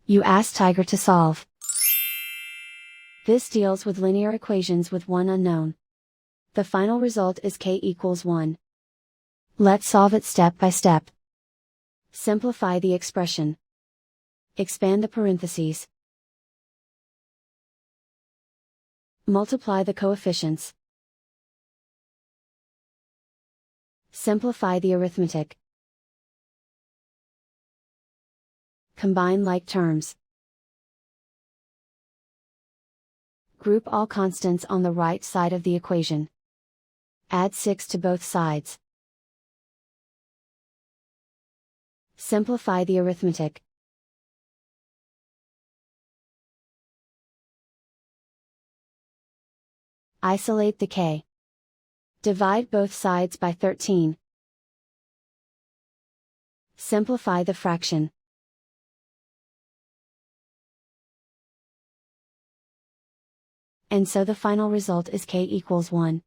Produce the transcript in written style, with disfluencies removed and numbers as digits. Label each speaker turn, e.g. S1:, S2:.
S1: You ask Tiger to solve. This deals with linear equations with one unknown. The final result is k equals 1. Let's solve it step by step. Simplify the expression. Expand the parentheses. Multiply the coefficients. Simplify the arithmetic. Combine like terms. Group all constants on the right side of the equation. Add 6 to both sides. Simplify the arithmetic. Isolate the k. Divide both sides by 13. Simplify the fraction. And so the final result is k equals 1.